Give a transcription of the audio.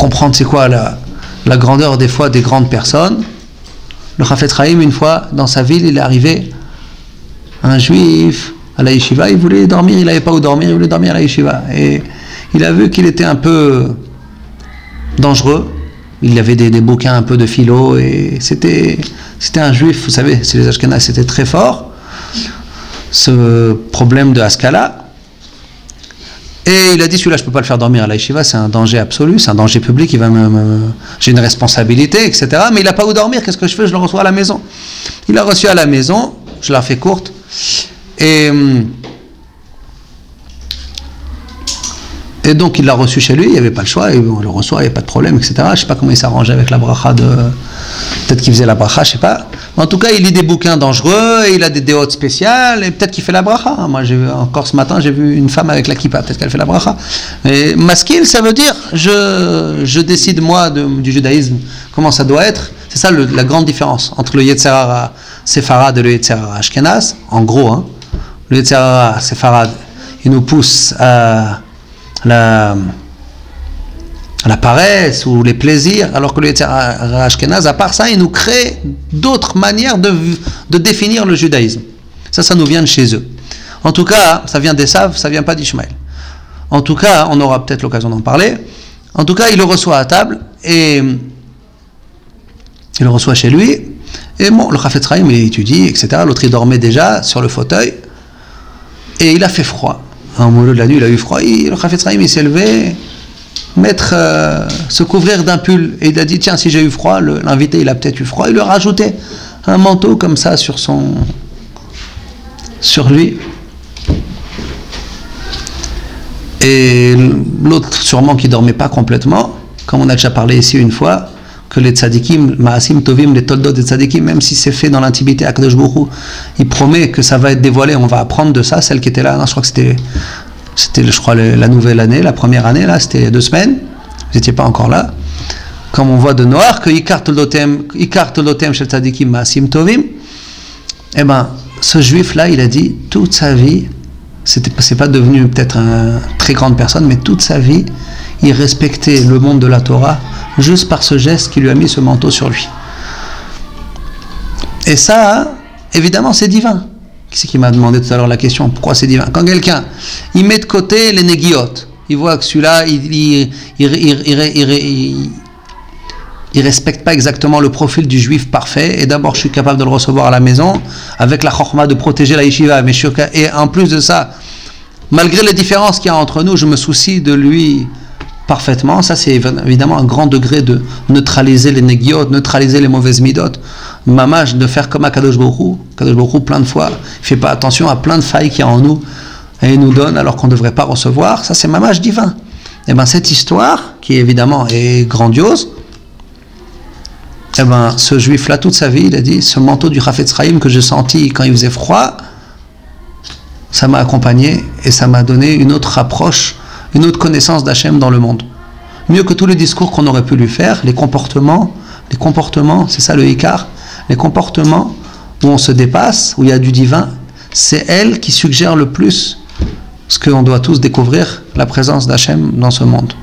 comprendre c'est quoi la grandeur des fois des grandes personnes, le Chafetz Chaim, une fois, dans sa ville, il est arrivé un juif à la yeshiva, il voulait dormir, il n'avait pas où dormir, il voulait dormir à la yeshiva. Et il a vu qu'il était un peu dangereux. Il avait des bouquins un peu de philo, et c'était un juif, vous savez, c'est les Ashkenaz, c'était très fort, ce problème de Haskala. Et il a dit, celui-là, je ne peux pas le faire dormir à la yeshiva, c'est un danger absolu, c'est un danger public, j'ai une responsabilité, etc. Mais il n'a pas où dormir, qu'est-ce que je fais? Je le reçois à la maison. Il l'a reçu à la maison, je la fais courte, et donc il l'a reçu chez lui, il n'y avait pas le choix, et on le reçoit, il n'y a pas de problème, etc. Je ne sais pas comment il s'arrangeait avec la bracha peut-être qu'il faisait la bracha, je ne sais pas. En tout cas, il lit des bouquins dangereux, et il a des déotes spéciales, et peut-être qu'il fait la bracha. Moi, encore ce matin, j'ai vu une femme avec la kippa, peut-être qu'elle fait la bracha. Mais maskil, ça veut dire, je décide moi du judaïsme, comment ça doit être. C'est ça la grande différence entre le Yetzer Hara séfarade et le Yetzer Hara ashkenaz. En gros, hein, le Yetzer Hara séfarade, il nous pousse à la paresse ou les plaisirs, alors que le Yetzer Hara ashkenaz, à part ça, il nous crée d'autres manières de définir le judaïsme. Ça nous vient de chez eux. En tout cas, ça vient d'Esav, ça vient pas d'Ishmaël. En tout cas, on aura peut-être l'occasion d'en parler. En tout cas, il le reçoit à table, et il le reçoit chez lui, et bon, le Chafetz Chaim, il étudie, etc. L'autre, il dormait déjà sur le fauteuil, et il a fait froid. Au milieu de la nuit, il a eu froid, le Chafetz Chaim, il s'est levé, se couvrir d'un pull, et il a dit, tiens, si j'ai eu froid, l'invité, il a peut-être eu froid, il lui a rajouté un manteau comme ça sur lui. Et l'autre, sûrement, qui dormait pas complètement, comme on a déjà parlé ici une fois, que les tzadikim, ma'asim tovim, les toldot des tzadikim, même si c'est fait dans l'intimité, Akadosh Baruch Hu, il promet que ça va être dévoilé, on va apprendre de ça. Celle qui était là, je crois que c'était je crois la nouvelle année, la première année, là, c'était il y a 2 semaines, vous n'étiez pas encore là, comme on voit de Noir, que ikar toldotem shel tzadikim ma'asim tovim, eh ben, ce juif là, il a dit, toute sa vie, c'est pas devenu peut-être une très grande personne, mais toute sa vie, il respectait le monde de la Torah juste par ce geste qui lui a mis ce manteau sur lui. Et ça, évidemment, c'est divin. Qui c'est qui m'a demandé tout à l'heure la question, pourquoi c'est divin? Quand quelqu'un, il met de côté les néguiotes, il voit que celui-là, il respecte pas exactement le profil du juif parfait, et d'abord je suis capable de le recevoir à la maison, avec la chorma de protéger la yeshiva, et en plus de ça, malgré les différences qu'il y a entre nous, je me soucie de lui parfaitement. Ça, c'est évidemment un grand degré de neutraliser les négiot, neutraliser les mauvaises midot. Mamash, de faire comme Akadosh Baruch Hu. Akadosh Baruch Hu, plein de fois, il fait pas attention à plein de failles qu'il y a en nous, et il nous donne alors qu'on ne devrait pas recevoir. Ça, c'est mamash divin. Et bien, cette histoire, qui évidemment est grandiose, et ben, ce juif-là, toute sa vie, il a dit, ce manteau du Chafetz Chaim que j'ai senti quand il faisait froid, ça m'a accompagné et ça m'a donné une autre approche, une autre connaissance d'Hachem dans le monde. Mieux que tous les discours qu'on aurait pu lui faire, les comportements, c'est ça le Ikar, les comportements où on se dépasse, où il y a du divin, c'est elle qui suggère le plus ce qu'on doit tous découvrir, la présence d'Hachem dans ce monde.